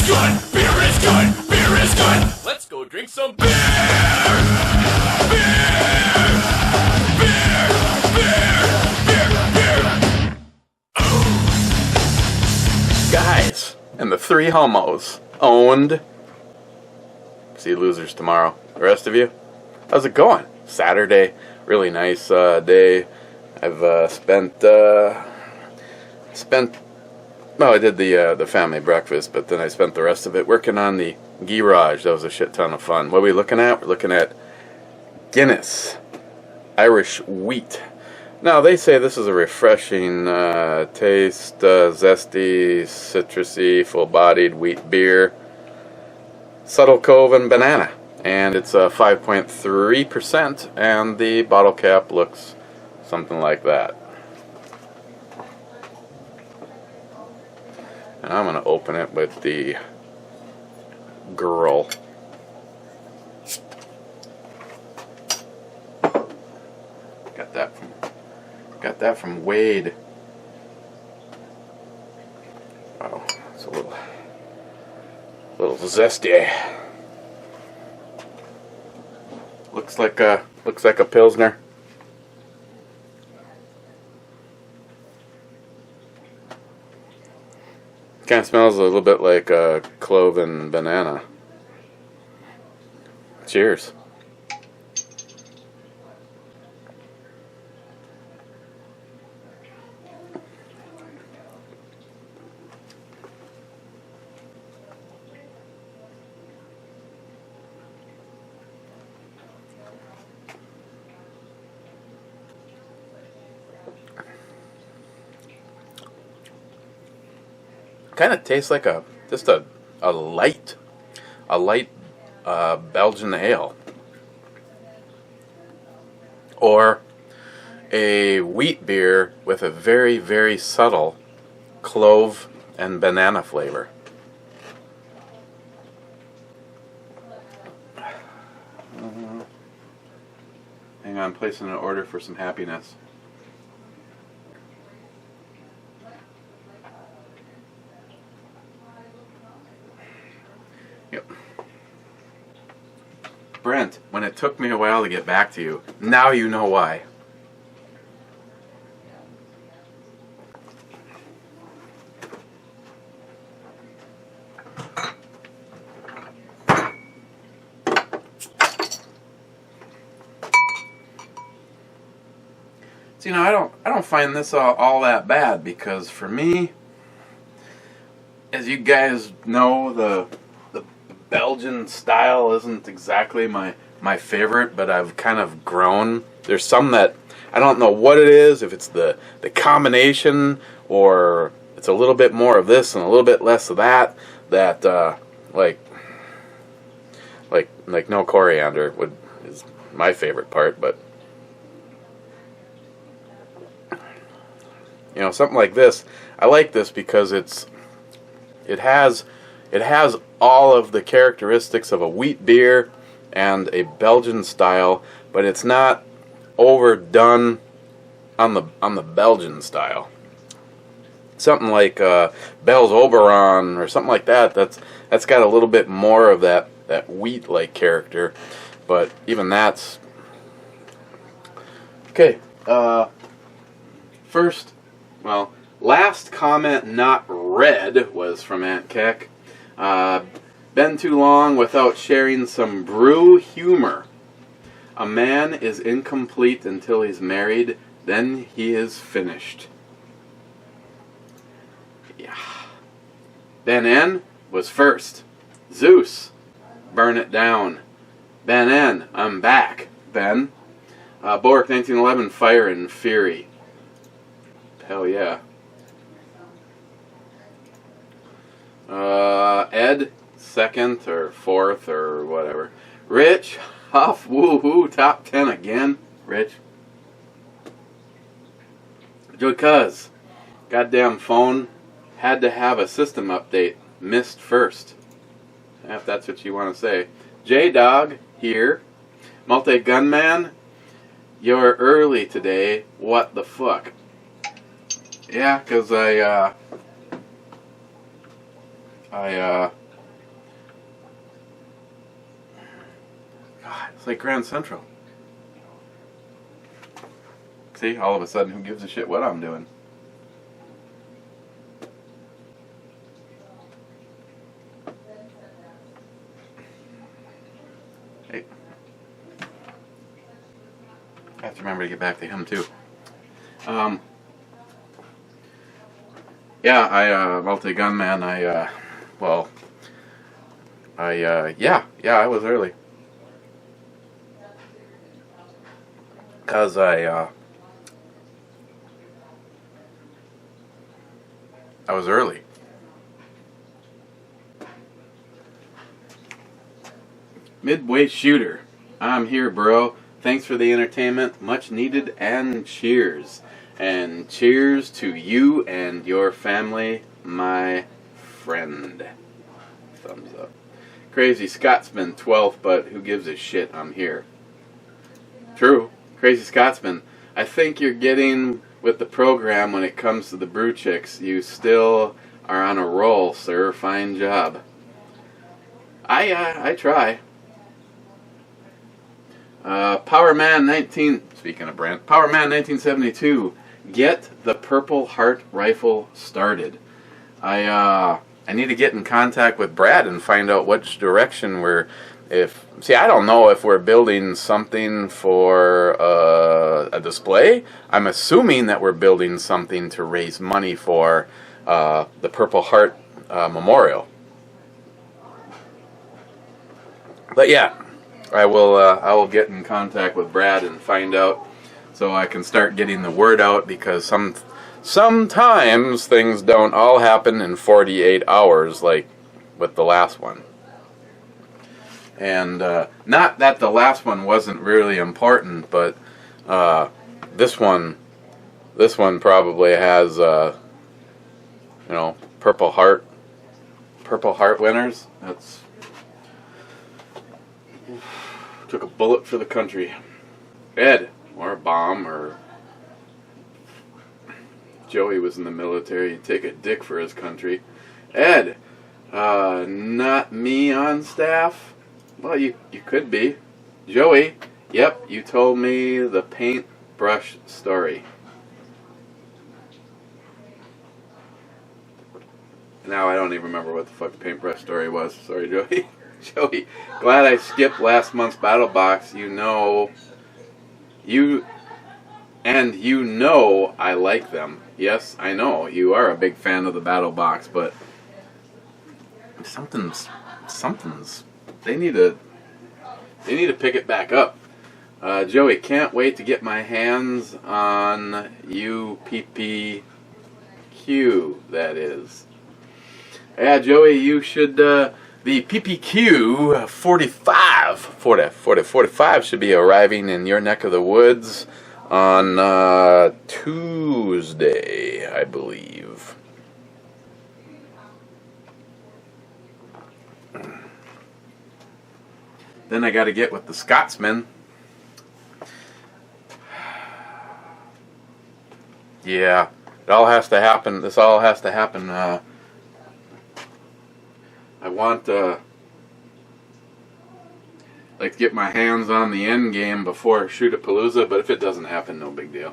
good, beer is good, beer is good. Let's go drink some beer. Guys and the three homos owned. See you losers tomorrow. The rest of you, how's it going? Saturday, really nice day. I've spent well, I did the family breakfast, but then I spent the rest of it working on the garage. That was a shit ton of fun. What are we looking at? We're looking at Guinness Irish wheat. Now, they say this is a refreshing taste, zesty, citrusy, full-bodied wheat beer. Subtle Cove and banana. And it's 5.3%, and the bottle cap looks something like that. And I'm going to open it with the girl. Got that from Wade. Wow, it's a little zesty. Looks like a Pilsner. Kind of smells a little bit like clove and banana. Cheers. Kind of tastes like just a light Belgian ale, or a wheat beer with a very, very subtle clove and banana flavor. Hang on, placing an order for some happiness. Yep. Brent, when it took me a while to get back to you, now you know why. So, I don't find this all that bad, because for me, as you guys know, the Belgian style isn't exactly my favorite, but I've kind of grown. There's some that I don't know what it is, if it's the combination, or it's a little bit more of this and a little bit less of that, like no coriander is my favorite part. But something like this, I like this because it has all of the characteristics of a wheat beer and a Belgian style, but it's not overdone on the Belgian style. Something like Bell's Oberon or something like that. That's got a little bit more of that wheat-like character, but even that's okay. Last comment not read was from Aunt Keck. Been too long without sharing some brew humor. A man is incomplete until he's married, then he is finished. Yeah. Ben N was first. Zeus, burn it down. Ben N, I'm back. Ben. Bork 1911, Fire and Fury. Hell yeah. Ed, second or fourth or whatever. Rich, Huff, woohoo, top 10 again. Rich. Joey Cuz, goddamn phone had to have a system update. Missed first. If that's what you want to say. J-Dog, here. Multi-Gunman, you're early today. What the fuck? Yeah, because I It's like Grand Central. See, all of a sudden, who gives a shit what I'm doing? Hey. I have to remember to get back to him, too. Yeah, multi-gunman, yeah, I was early. Because I was early. Midway Shooter. I'm here, bro. Thanks for the entertainment. Much needed, and cheers. And cheers to you and your family, my friend. Thumbs up. Crazy Scotsman, 12th, but who gives a shit? I'm here. True. Crazy Scotsman. I think you're getting with the program when it comes to the brew chicks. You still are on a roll, sir. Fine job. I try. Powerman 19. Speaking of brand, Powerman 1972. Get the Purple Heart rifle started. I need to get in contact with Brad and find out which direction we're. I don't know if we're building something for a display. I'm assuming that we're building something to raise money for the Purple Heart Memorial. But yeah, I will get in contact with Brad and find out so I can start getting the word out, because sometimes things don't all happen in 48 hours like with the last one. And not that the last one wasn't really important, but this one probably has Purple Heart winners. That's took a bullet for the country. Ed, or a bomb, or Joey was in the military. He'd take a dick for his country. Ed, not me on staff. Well, you could be. Joey, yep, you told me the paintbrush story. Now I don't even remember what the fuck the paintbrush story was. Sorry, Joey. Joey, glad I skipped last month's battle box. You know I like them. Yes, I know you are a big fan of the battle box, but something's. They need to pick it back up. Joey, can't wait to get my hands on UPPQ, that is. Yeah, Joey, you should, the PPQ 45 should be arriving in your neck of the woods on Tuesday, I believe. Then I got to get with the Scotsman. Yeah, it all has to happen. This all has to happen. I want to get my hands on the end game before Shoot-a-Palooza, but if it doesn't happen, no big deal.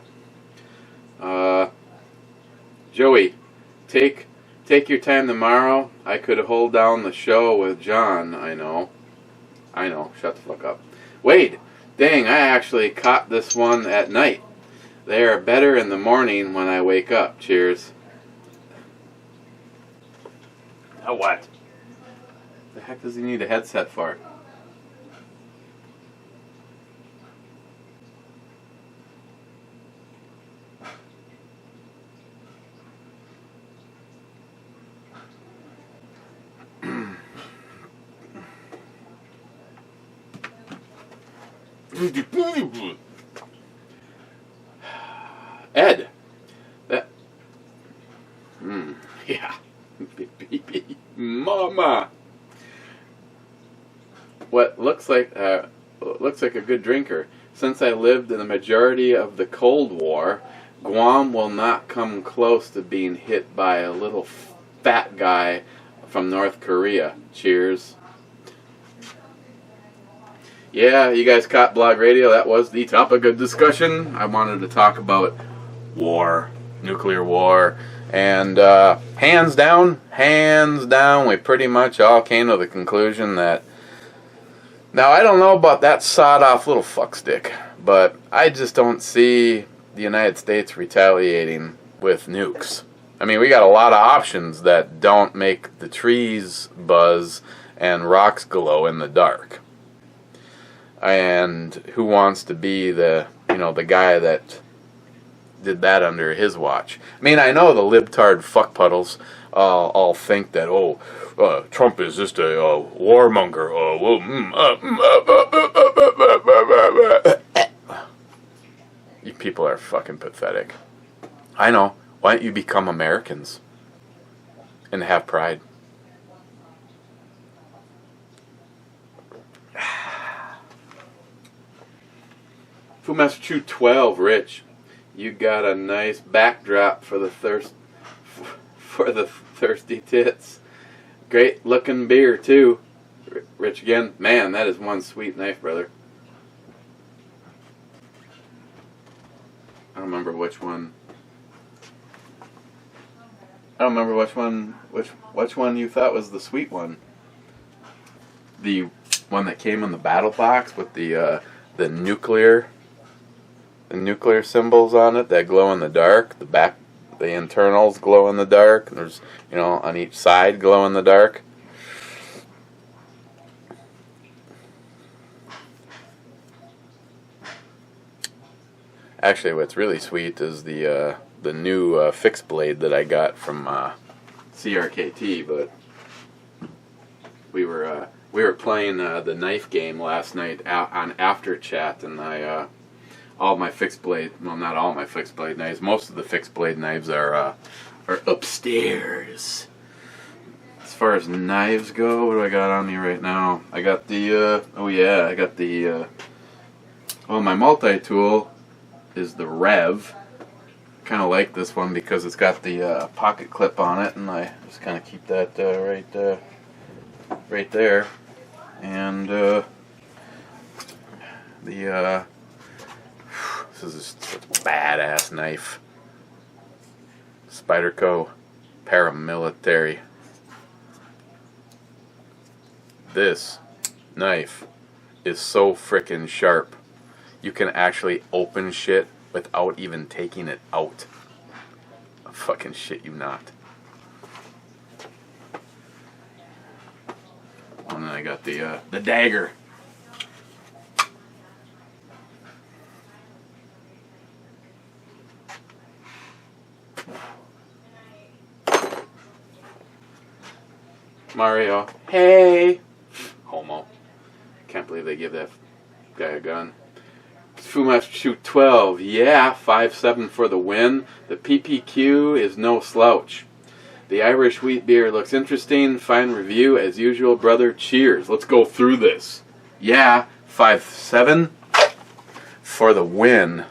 Joey, take your time tomorrow. I could hold down the show with John. I know. Shut the fuck up. Wade, dang, I actually caught this one at night. They are better in the morning when I wake up. Cheers. Oh, what? The heck does he need a headset for? Ed, that, yeah, mama. What looks like a good drinker. Since I lived in the majority of the Cold War, Guam will not come close to being hit by a little fat guy from North Korea. Cheers. Yeah, you guys caught Blog Radio. That was the topic of discussion. I wanted to talk about war, nuclear war, and hands down, we pretty much all came to the conclusion that, now I don't know about that sawed-off little fuckstick, but I just don't see the United States retaliating with nukes. I mean, we got a lot of options that don't make the trees buzz and rocks glow in the dark. And who wants to be the guy that did that under his watch? I mean, I know the libtard fuckpuddles all think that, Trump is just a warmonger. You people are fucking pathetic. I know. Why don't you become Americans and have pride? Foodmaster Chew 12, Rich. You got a nice backdrop for the thirsty tits. Great looking beer too. Rich again. Man, that is one sweet knife, brother. I don't remember which one. Which one you thought was the sweet one. The one that came in the battle box with the nuclear symbols on it that glow in the dark. The internals glow in the dark. There's, on each side glow in the dark. Actually, what's really sweet is the new fixed blade that I got from CRKT. But we were playing the knife game last night on After Chat, and all my fixed blade, well, not all my fixed blade knives, most of the fixed blade knives are upstairs. As far as knives go, what do I got on me right now? I got the my multi-tool is the Rev. Kind of like this one because it's got the pocket clip on it, and I just kind of keep that right there. And this is such a badass knife. Spyderco Paramilitary. This knife is so frickin' sharp. You can actually open shit without even taking it out. I fucking shit you not. And then I got the dagger. Mario. Hey! Homo. Can't believe they give that guy a gun. Foodmaster Chew 12. Yeah, 5-7 for the win. The PPQ is no slouch. The Irish wheat beer looks interesting. Fine review as usual, brother. Cheers. Let's go through this. Yeah, 5-7 for the win.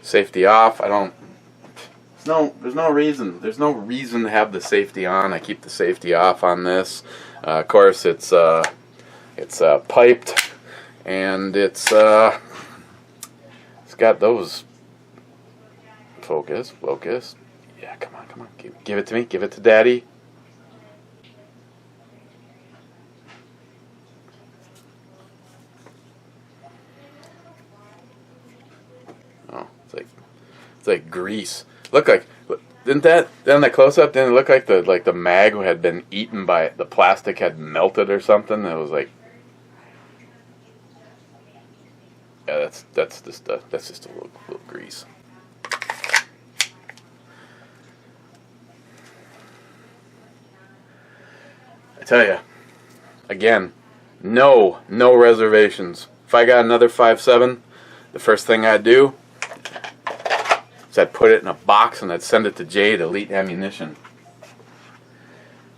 Safety off. There's no reason. There's no reason to have the safety on. I keep the safety off on this. Of course, it's piped, and it's got those. Focus. Yeah, come on. Give it to me. Give it to Daddy. Oh, it's like grease. Didn't that close up? Didn't it look like the mag had been eaten by the plastic had melted or something? It was like, yeah, that's just a little grease. I tell you, again, no reservations. If I got another 5.7, the first thing I'd do is I'd put it in a box and I'd send it to Jade Elite Ammunition.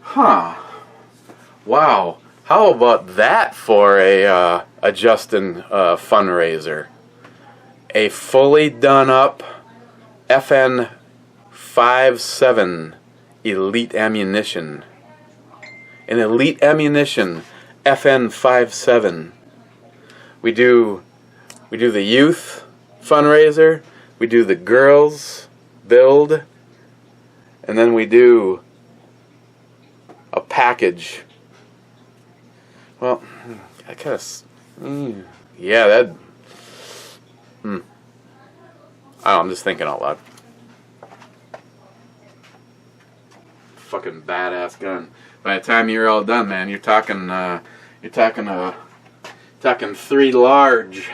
Huh. Wow. How about that for a Justin fundraiser? A fully done up FN 5.7 Elite Ammunition. An Elite Ammunition FN57. We do the youth fundraiser, we do the girls build, and then we do a package. Well, I kind of, yeah, that, I don't know, I'm just thinking out loud. Fucking badass gun. By the time you're all done, man, you're talking 3 large.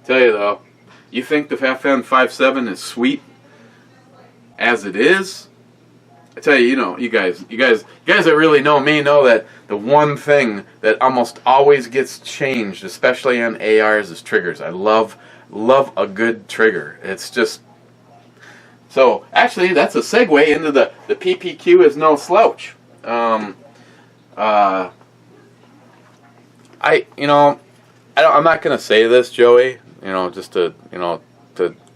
Tell you though, you think the FN57 is sweet as it is? I tell you, you guys that really know me know that the one thing that almost always gets changed, especially on ARs, is triggers. I love a good trigger. It's just so. Actually, that's a segue into the PPQ is no slouch. I'm not gonna say this, Joey. Just to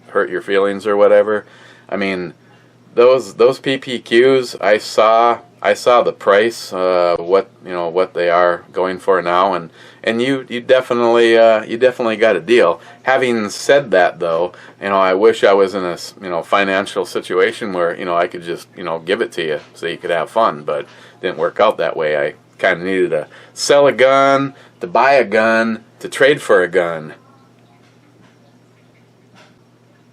hurt your feelings or whatever. I mean, those PPQs, I saw the price, what they are going for now, and you definitely got a deal. Having said that, though, I wish I was in a financial situation where I could just give it to you so you could have fun, but it didn't work out that way. I kind of needed to sell a gun, to buy a gun, to trade for a gun.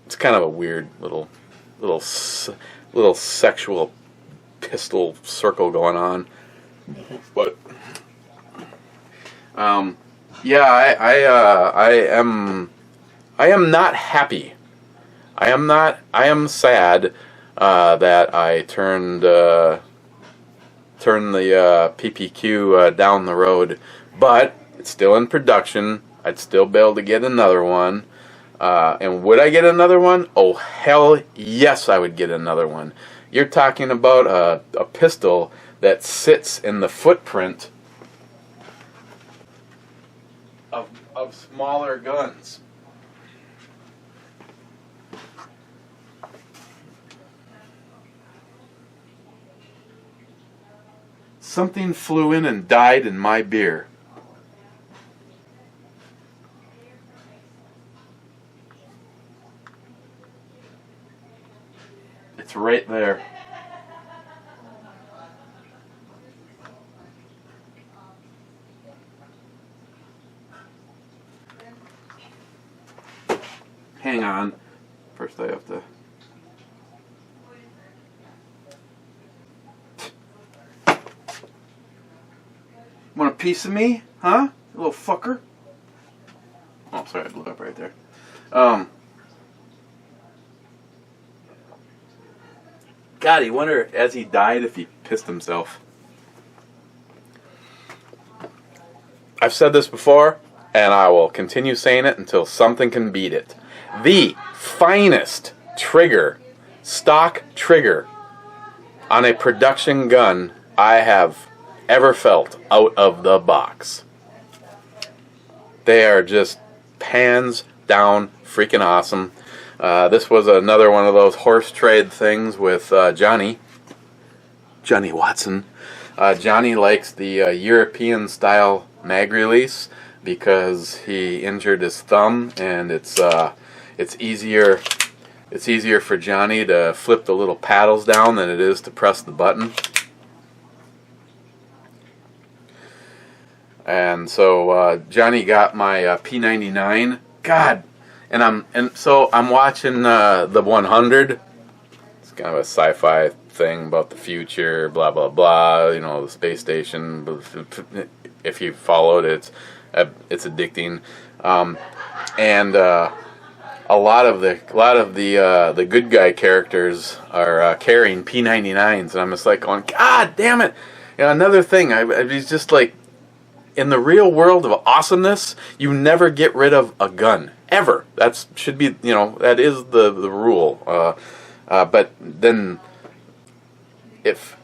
It's kind of a weird little sexual pistol circle going on, but yeah, I am not happy. I am sad that I turned the PPQ down the road, but it's still in production. I'd still be able to get another one. And would I get another one? Oh, hell yes, I would get another one. You're talking about a pistol that sits in the footprint of smaller guns. Something flew in and died in my beer. It's right there. Hang on. First I have to... Want a piece of me? Huh? You little fucker? Oh, sorry, I blew up right there. God, I wonder, as he died, if he pissed himself. I've said this before, and I will continue saying it until something can beat it. The finest trigger, stock trigger, on a production gun I have ever felt out of the box. They are just hands down freaking awesome. This was another one of those horse trade things with Johnny Watson. Johnny likes the European style mag release because he injured his thumb, and it's easier for Johnny to flip the little paddles down than it is to press the button. And so Johnny got my P99. God. So I'm watching the 100. It's kind of a sci-fi thing about the future, blah blah blah. The space station. If you followed it, it's addicting. And a lot of the good guy characters are carrying P99s, and I'm just like going, God damn it! Another thing. I was just like, in the real world of awesomeness, you never get rid of a gun. Ever. That should be, that is the rule. But then, if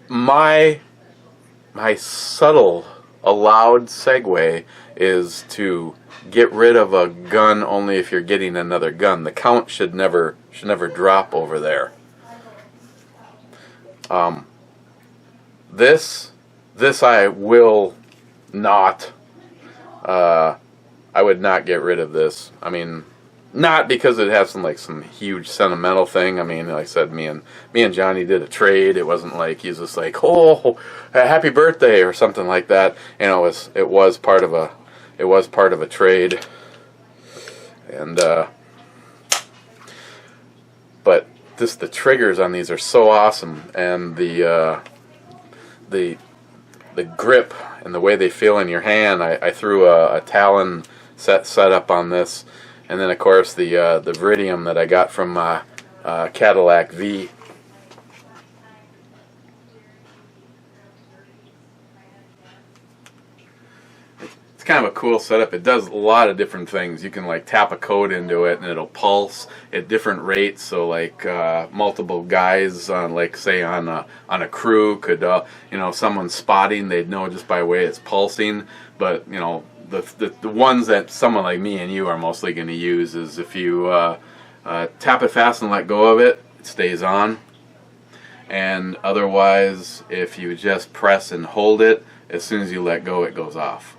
my subtle allowed segue is to get rid of a gun only if you're getting another gun, the count should never This I will not. I would not get rid of this. I mean, not because it has some huge sentimental thing. I mean, like I said, me and Johnny did a trade. It wasn't like he's just like, oh, happy birthday or something like that. You know, it was part of a trade. And but the triggers on these are so awesome, and the grip and the way they feel in your hand. I threw a Talon set up on this, and then of course the Viridium that I got from Cadillac V. It's kind of a cool setup. It does a lot of different things. You can like tap a code into it and it'll pulse at different rates. So like multiple guys on, like say on a crew could you know, someone's spotting, they'd know just by the way it's pulsing. But you know, the ones that someone like me and you are mostly going to use is if you tap it fast and let go of it, it stays on. And otherwise, if you just press and hold it, as soon as you let go, it goes off.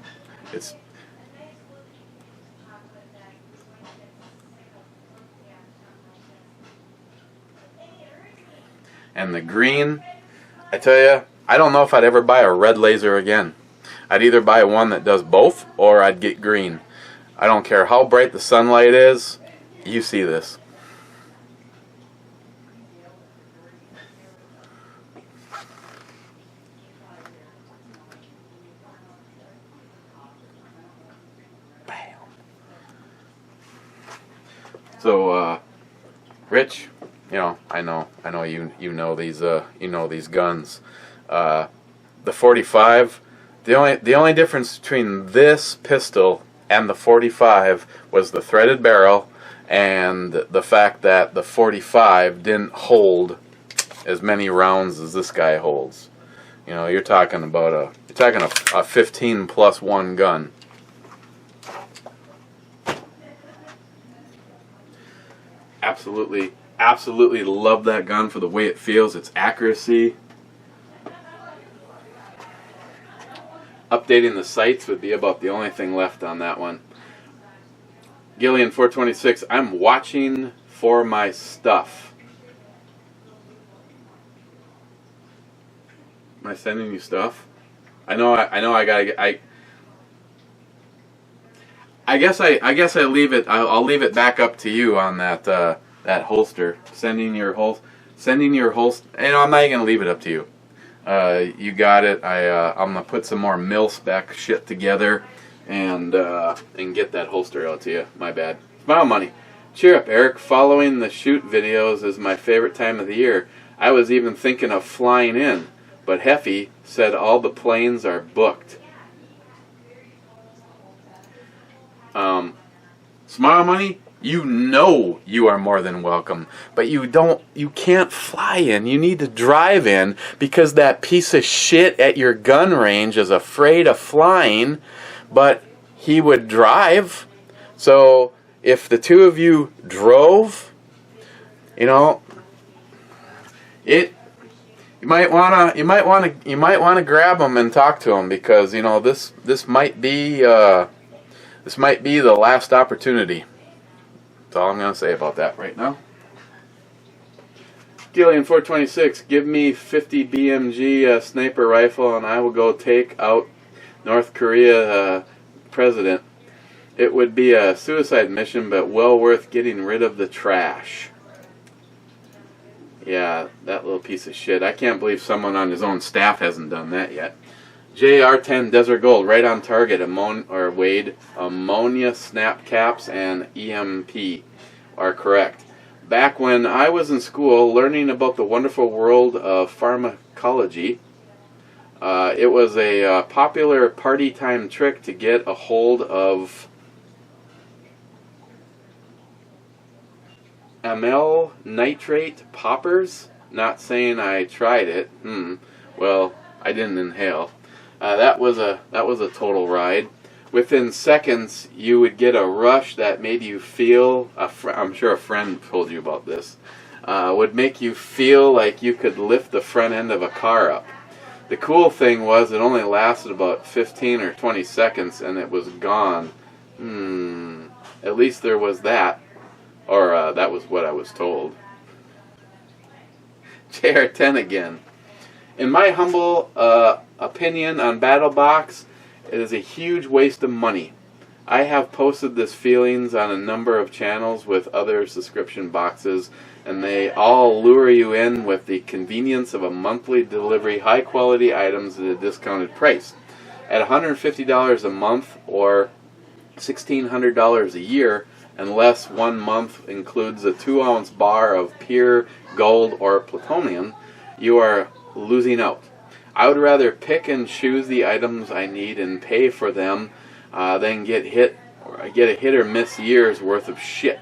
And the green, I tell you, I don't know if I'd ever buy a red laser again. I'd either buy one that does both, or I'd get green. I don't care how bright the sunlight is, you see this. Bam. So, Rich, you know, I know you know these guns. The 45. The only difference between this pistol and the 45 was the threaded barrel and the fact that the 45 didn't hold as many rounds as this guy holds. You know, you're talking about a 15+1 gun. Absolutely love that gun for the way it feels, its accuracy. Updating the sights would be about the only thing left on that one. Gillian 426, I'm watching for my stuff. Am I sending you stuff? I know I gotta get, I guess I leave it. I'll leave it back up to you on that that holster. Sending your holster. You know, I'm not even gonna leave it up to you. You got it. I'm gonna put some more mil-spec shit together and get that holster out to you. My bad. Smile money. Cheer up, Eric. Following the shoot videos is my favorite time of the year. I was even thinking of flying in, but Heffy said all the planes are booked. Smile money. You know you are more than welcome, but you can't fly in. You need to drive in because that piece of shit at your gun range is afraid of flying, but he would drive. So if the two of you drove, you know, you might wanna grab him and talk to him, because you know this might be the last opportunity. That's all I'm going to say about that right now. Gillian 426, give me 50 BMG sniper rifle and I will go take out North Korea president. It would be a suicide mission, but well worth getting rid of the trash. Yeah, that little piece of shit. I can't believe someone on his own staff hasn't done that yet. JR10 Desert Gold, right on target. Wade, ammonia snap caps and EMP are correct. Back when I was in school learning about the wonderful world of pharmacology, it was a popular party time trick to get a hold of amyl nitrate poppers. Not saying I tried it. Well, I didn't inhale. That was a total ride. Within seconds, you would get a rush that made you feel. I'm sure a friend told you about this. Would make you feel like you could lift the front end of a car up. The cool thing was it only lasted about 15 or 20 seconds and it was gone. At least there was that. Or that was what I was told. JR10 again. In my humble opinion on BattleBox, it is a huge waste of money. I have posted this feelings on a number of channels with other subscription boxes, and they all lure you in with the convenience of a monthly delivery, high quality items at a discounted price. At $150 a month or $1,600 a year, unless 1 month includes a 2-ounce bar of pure gold or plutonium, you are losing out. I would rather pick and choose the items I need and pay for them than get a hit or miss year's worth of shit.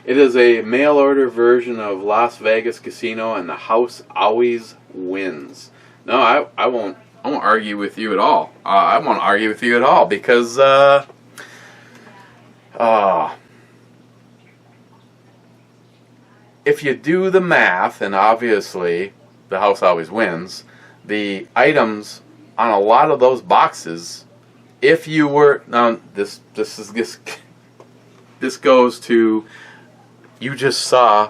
It is a mail order version of Las Vegas Casino, and the house always wins. No, I won't argue with you at all. I won't argue with you at all because if you do the math, and obviously the house always wins, the items on a lot of those boxes, if you were now this goes to, you just saw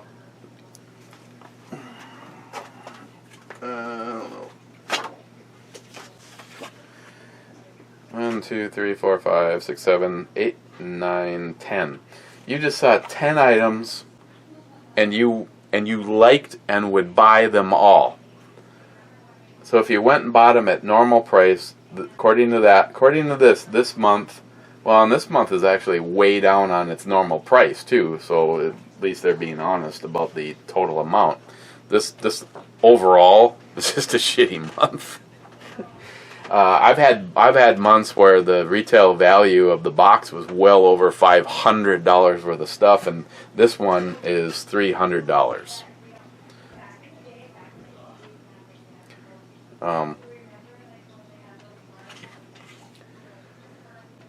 1, 2, 3, 4, 5, 6, 7, 8, 9, 10. You just saw 10 items and you liked and would buy them all. So if you went and bought them at normal price, according to this month, well, and this month is actually way down on its normal price too, so at least they're being honest about the total amount. This overall is just a shitty month. I've had months where the retail value of the box was well over $500 worth of stuff, and this one is $300.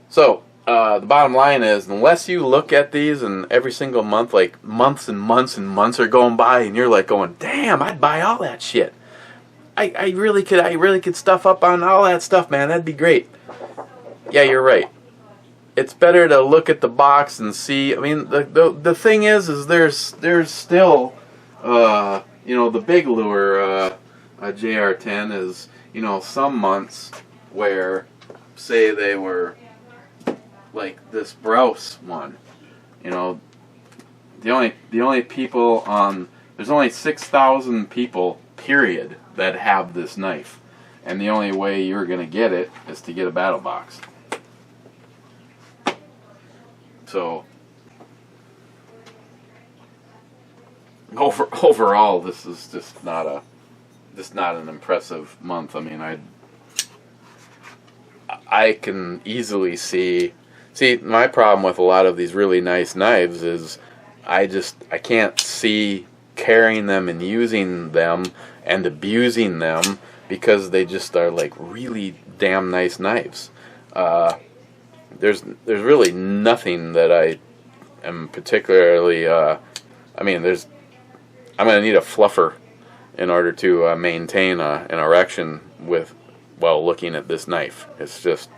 So the bottom line is, unless you look at these and every single month, like months and months and months are going by, and you're like going, "Damn, I'd buy all that shit. I really could stuff up on all that stuff, man. That'd be great." Yeah, you're right. It's better to look at the box and see. I mean, the thing is there's still, the big lure. JR10 is, some months where, say they were like this Browse one, the only people on, there's only 6,000 people period that have this knife, and the only way you're gonna get it is to get a battle box. So overall, this is just not an impressive month. I mean, I can easily see my problem with a lot of these really nice knives is I can't see carrying them and using them and abusing them because they just are like really damn nice knives. There's really nothing that I am particularly I'm gonna need a fluffer in order to maintain an erection while looking at this knife. It's just,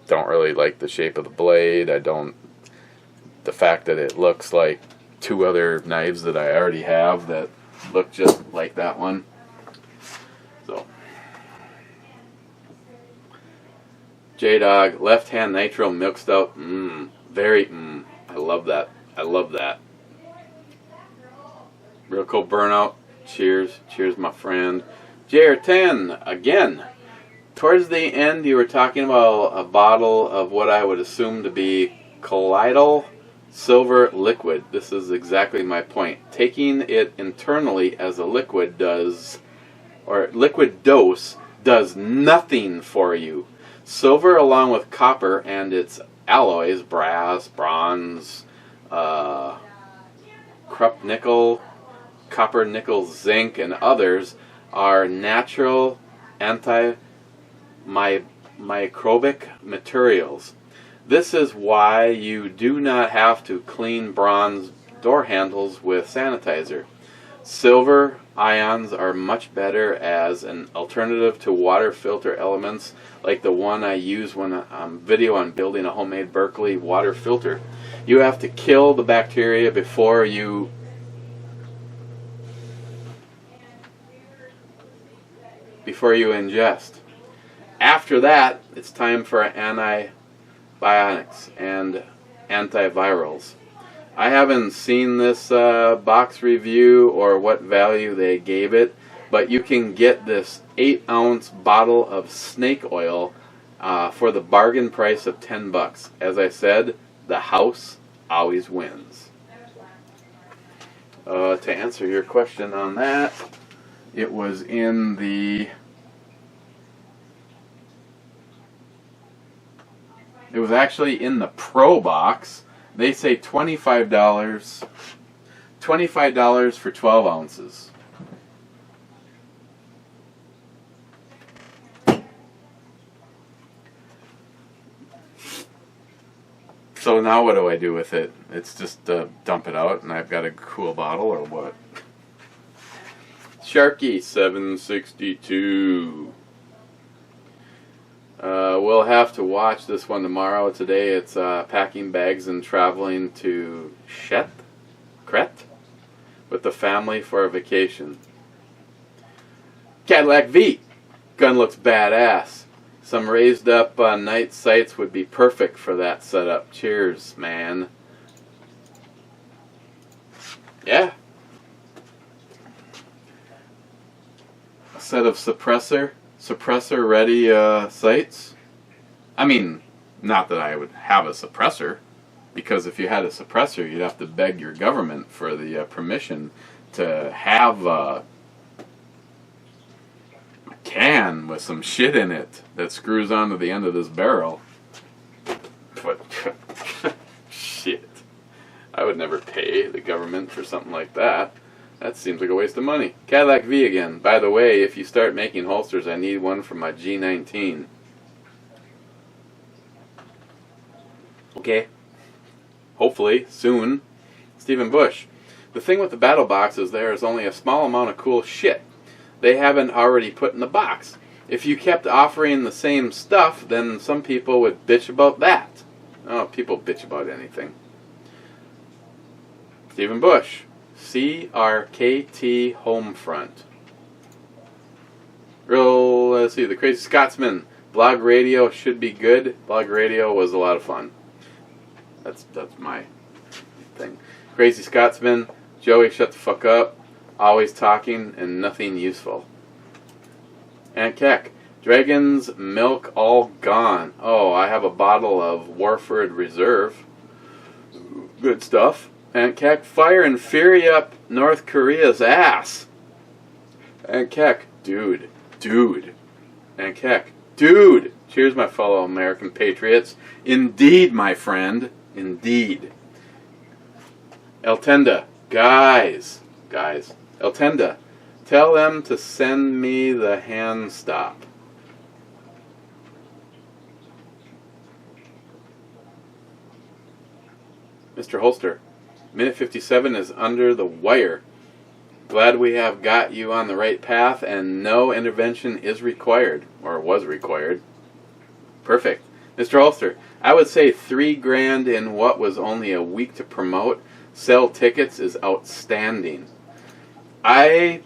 don't really like the shape of the blade. The fact that it looks like 2 other knives that I already have that look just like that one. So, J-Dog, left hand nitro milk stout. I love that. I love that. Real cool burnout. Cheers. Cheers, my friend. JR10, again. Towards the end, you were talking about a bottle of what I would assume to be colloidal silver liquid. This is exactly my point. Taking it internally as a liquid liquid dose does nothing for you. Silver, along with copper and its alloys, brass, bronze, Krupp nickel, copper, nickel, zinc, and others, are natural antimicrobic materials. This is why you do not have to clean bronze door handles with sanitizer. Silver ions are much better as an alternative to water filter elements, like the one I use when I'm video on building a homemade Berkeley water filter. You have to kill the bacteria before you ingest. After that, it's time for antibiotics and antivirals. I haven't seen this box review or what value they gave it, but you can get this 8-ounce bottle of snake oil for the bargain price of $10. As I said, the house always wins. To answer your question on that, it was in the... It was actually in the Pro box. They say $25. $25 for 12 ounces. So now what do I do with it? It's just dump it out and I've got a cool bottle, or what? Sharky 762. We'll have to watch this one tomorrow. Today it's packing bags and traveling to Crete with the family for a vacation. Cadillac V. Gun looks badass. Some raised up night sights would be perfect for that setup. Cheers, man. Yeah. A set of suppressor ready sights. I mean, not that I would have a suppressor, because if you had a suppressor, you'd have to beg your government for the permission to have a can with some shit in it that screws onto the end of this barrel. But shit, I would never pay the government for something like that. That seems like a waste of money. Cadillac V again. By the way, if you start making holsters, I need one for my G19. Okay. Hopefully, soon. Stephen Bush. The thing with the battle box is there is only a small amount of cool shit they haven't already put in the box. If you kept offering the same stuff, then some people would bitch about that. Oh, people bitch about anything. Stephen Bush. CRKT Homefront. Let's see, the Crazy Scotsman. Blog radio should be good. Blog radio was a lot of fun. That's my thing. Crazy Scotsman. Joey, shut the fuck up. Always talking and nothing useful. And Keck. Dragon's milk all gone. Oh, I have a bottle of Warford Reserve. Good stuff. And Keck, fire and fury up North Korea's ass. And Keck, dude. And Keck, dude. Cheers, my fellow American patriots. Indeed, my friend. Indeed. Eltenda, guys. Eltenda, tell them to send me the hand stop. Mr. Holster. Minute 57 is under the wire. Glad we have got you on the right path and no intervention is required, or was required. Perfect. Mr. Holster, I would say $3,000 in what was only a week to promote, sell tickets is outstanding. Like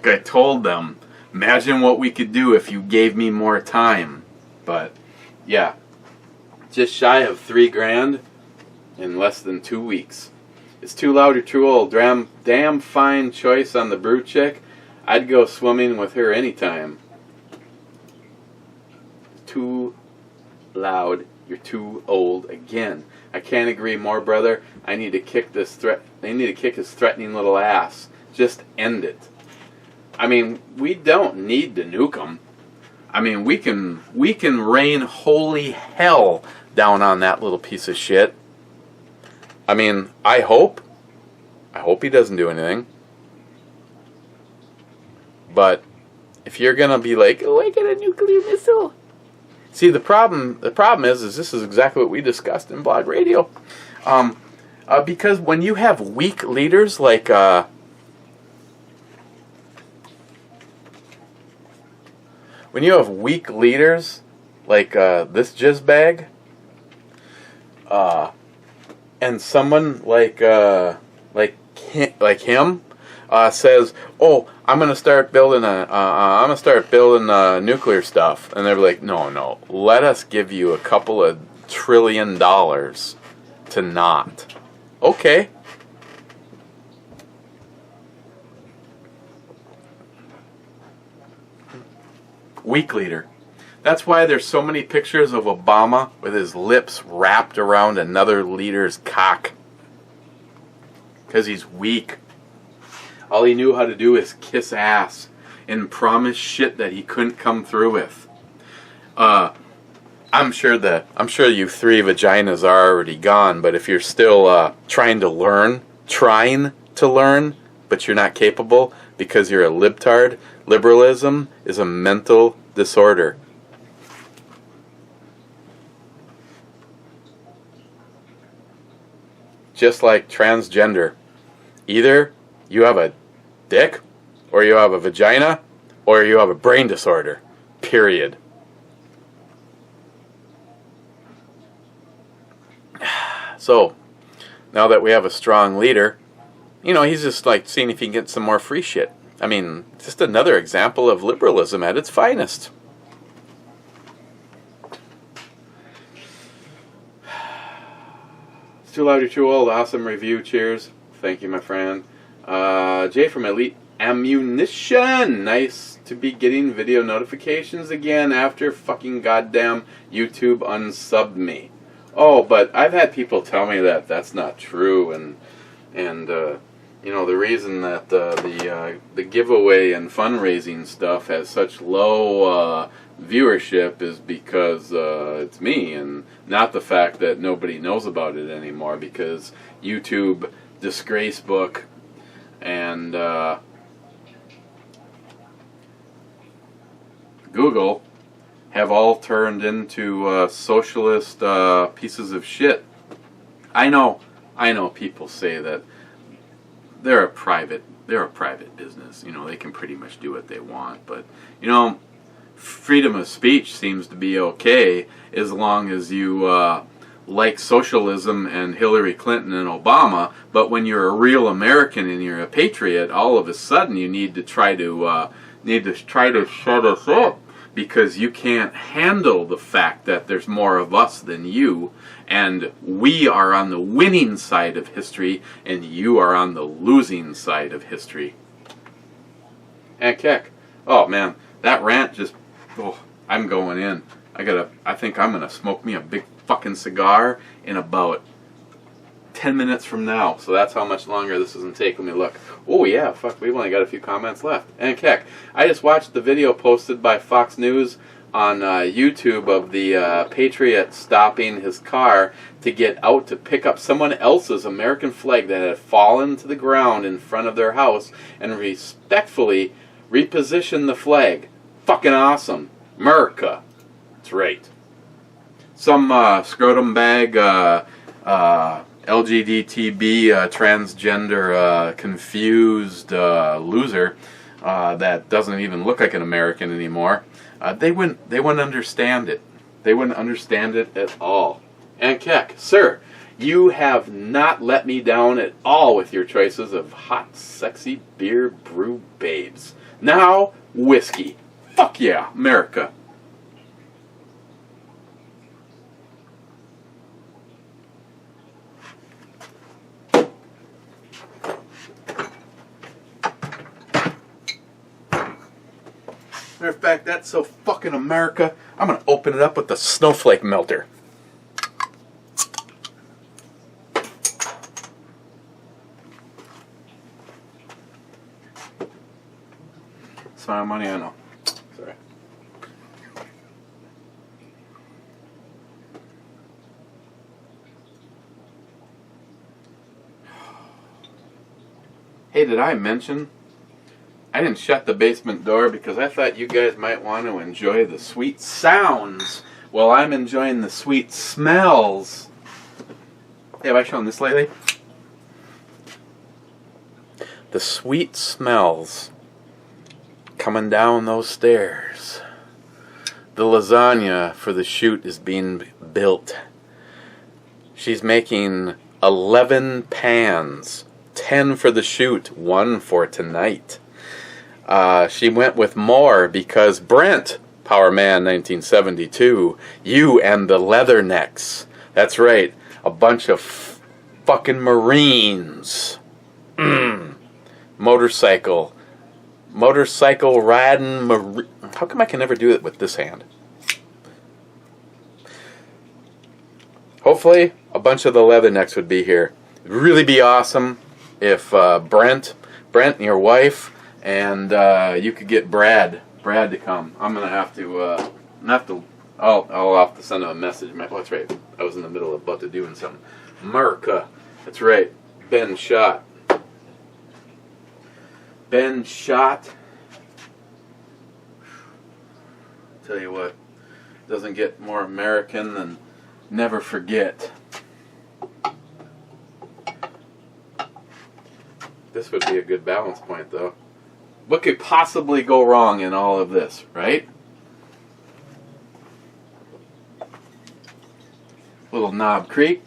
I told them, imagine what we could do if you gave me more time. But, yeah. Just shy of $3,000 in less than 2 weeks. It's too loud or too old. Damn fine choice on the brew chick. I'd go swimming with her anytime. Too loud. You're too old again. I can't agree more, brother. I need to kick this They need to kick his threatening little ass. Just end it. I mean, we don't need to nuke him. I mean, we can rain holy hell down on that little piece of shit. I mean, I hope he doesn't do anything. But if you're gonna be like, oh, I got a nuclear missile. See, the problem is this is exactly what we discussed in Blog Radio. Because when you have weak leaders like when you have weak leaders like this jizzbag, and someone like him says, "Oh, I'm gonna start building nuclear stuff," and they're like, "No, let us give you a couple of $1 trillion to not." Okay. Weak leader. That's why there's so many pictures of Obama with his lips wrapped around another leader's cock. Because he's weak. All he knew how to do is kiss ass and promise shit that he couldn't come through with. I'm sure you 3 vaginas are already gone, but if you're still trying to learn, but you're not capable because you're a libtard, liberalism is a mental disorder. Just like transgender. Either you have a dick, or you have a vagina, or you have a brain disorder. Period. So, now that we have a strong leader, he's just like seeing if he can get some more free shit. I mean, just another example of liberalism at its finest. It's too loud, you're too old. Awesome review. Cheers. Thank you, my friend. Jay from Elite Ammunition. Nice to be getting video notifications again after fucking goddamn YouTube unsubbed me. Oh, but I've had people tell me that that's not true, and the reason that the giveaway and fundraising stuff has such low viewership is because it's me, and not the fact that nobody knows about it anymore, because YouTube, Disgrace Book, and Google have all turned into socialist pieces of shit. I know people say that they're a private business. They can pretty much do what they want, but freedom of speech seems to be okay as long as you like socialism and Hillary Clinton and Obama. But when you're a real American and you're a patriot, all of a sudden you need to try to shut us up, because you can't handle the fact that there's more of us than you, and we are on the winning side of history, and you are on the losing side of history. And Keck, oh man, that rant just, I'm going in. I think I'm gonna smoke me a big fucking cigar in about 10 minutes from now, so that's how much longer this isn't taking me. Look, oh yeah, fuck, we've only got a few comments left. And Keck, I just watched the video posted by Fox News on YouTube of the patriot stopping his car to get out to pick up someone else's American flag that had fallen to the ground in front of their house and respectfully reposition the flag. Fucking awesome. America. That's right. Some scrotum bag LGBTB transgender confused loser that doesn't even look like an American anymore. They wouldn't understand it. They wouldn't understand it at all. And Keck, sir, you have not let me down at all with your choices of hot, sexy beer brew babes. Now, whiskey. Fuck yeah, America. Matter of fact, that's so fucking America, I'm going to open it up with the snowflake melter. It's my money, I know. Sorry. Hey, did I mention I didn't shut the basement door because I thought you guys might want to enjoy the sweet sounds while I'm enjoying the sweet smells. Hey, have I shown this lately? the sweet smells coming down those stairs. The lasagna for the shoot is being built. She's making 11 pans, 10 for the shoot, 1 for tonight. She went with more because Brent, Powerman 1972, you and the Leathernecks. That's right, a bunch of fucking Marines. Motorcycle riding How come I can never do it with this hand? Hopefully a bunch of the Leathernecks would be here. It'd really be awesome if Brent and your wife, and you could get Brad to come. I'm gonna have to I'll have to send him a message. Oh, that's right, I was in the middle of about to doing something. America, that's right. Ben shot. Tell you what, doesn't get more American than never forget. This would be a good balance point, though. What could possibly go wrong in all of this, right? Little Knob Creek.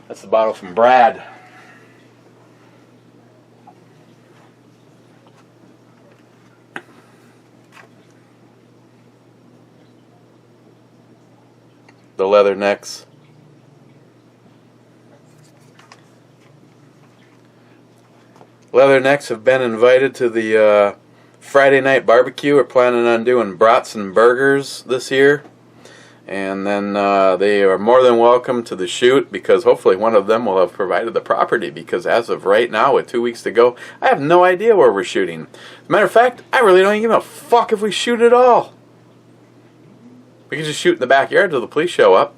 That's the bottle from Brad. The Leathernecks. Leathernecks have been invited to the Friday night barbecue. We're planning on doing brats and burgers this year. And then they are more than welcome to the shoot, because hopefully one of them will have provided the property, because as of right now, with 2 weeks to go, I have no idea where we're shooting. As a matter of fact, I really don't give a fuck if we shoot at all. We can just shoot in the backyard till the police show up.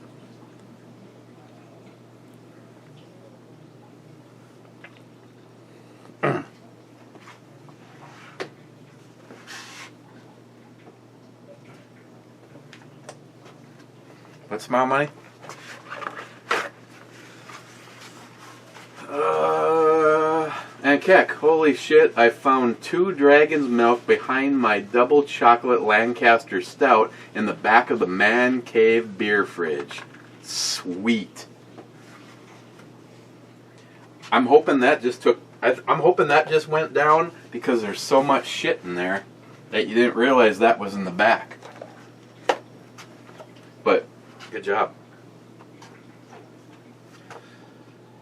What smile money? And Keck, holy shit, I found 2 Dragon's Milk behind my double chocolate Lancaster Stout in the back of the Man Cave beer fridge. Sweet. I'm hoping that just went down because there's so much shit in there that you didn't realize that was in the back. But good job.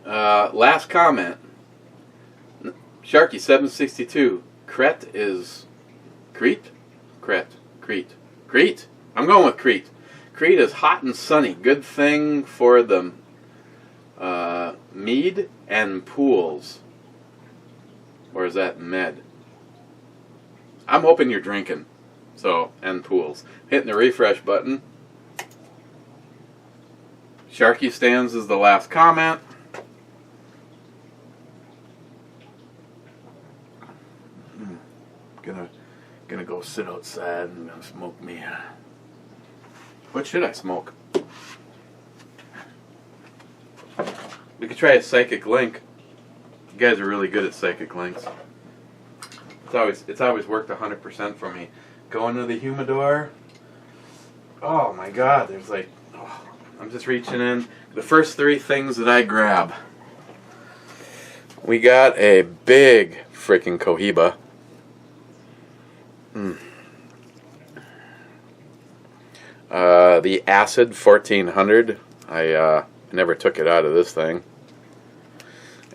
Last comment. Sharky 762. Crete is Crete? Crete. I'm going with Crete. Crete is hot and sunny. Good thing for the mead and pools. Or is that med? I'm hoping you're drinking. So, and pools. Hitting the refresh button. Sharky stands as the last comment. Gonna go sit outside and gonna smoke me. What should I smoke? We could try a psychic link. You guys are really good at psychic links. It's always worked 100% for me. Go into the humidor. Oh my God! There's like. Oh, I'm just reaching in. The first 3 things that I grab. We got a big freaking Cohiba. The Acid 1400. I never took it out of this thing.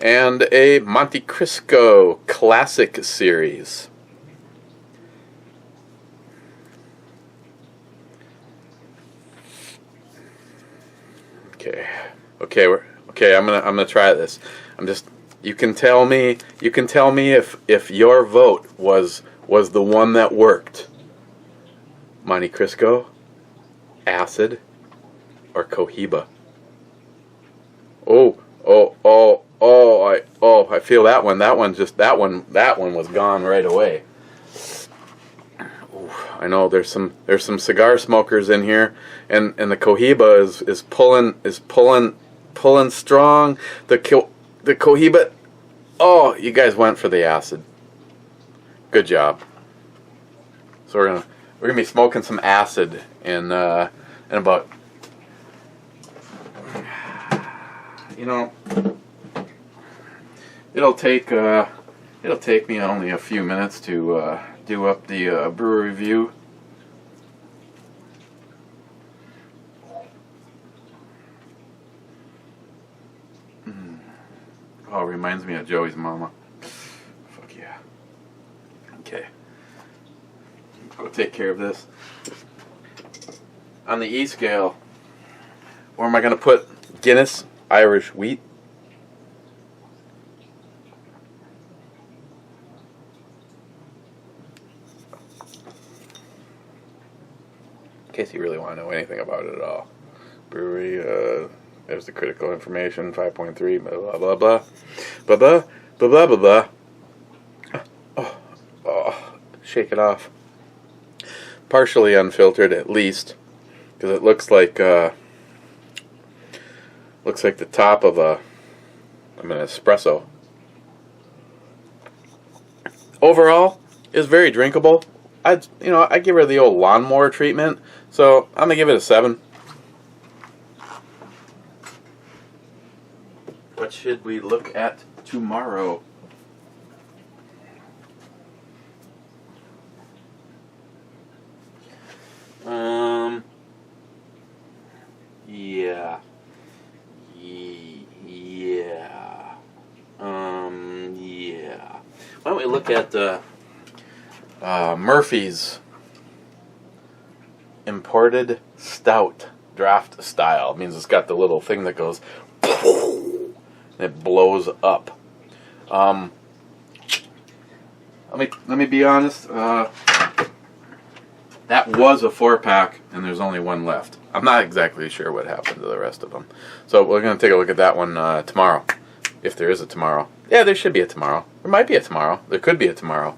And a Monte Cristo Classic Series. Okay. I'm gonna try this. You can tell me if your vote was the one that worked. Monte Cristo, Acid, or Cohiba. I feel that one. That one was gone right away. Ooh. I know there's some cigar smokers in here, and the Cohiba is pulling strong. The Cohiba. Oh, you guys went for the acid. Good job. So we're gonna be smoking some acid in about, you know, it'll take me only a few minutes to do up the brewer review. Oh, it reminds me of Joey's mama. Fuck yeah. Okay. I'll take care of this. On the E scale, where am I going to put Guinness Irish wheat? In case you really want to know anything about it at all. Brewery, there's the critical information, 5.3, blah, blah, blah. Blah, blah, blah, blah, blah, blah. Oh, shake it off. Partially unfiltered, at least, because it looks like the top of an espresso. Overall, it's very drinkable. I'd give her the old lawnmower treatment, so I'm gonna give it a 7. What should we look at tomorrow? Yeah. Yeah. Why don't we look at Murphy's imported stout draft style? It means it's got the little thing that goes and it blows up. Let me be honest. That was a 4-pack, and there's only one left. I'm not exactly sure what happened to the rest of them. So we're going to take a look at that one tomorrow. If there is a tomorrow. Yeah, there should be a tomorrow. There might be a tomorrow. There could be a tomorrow.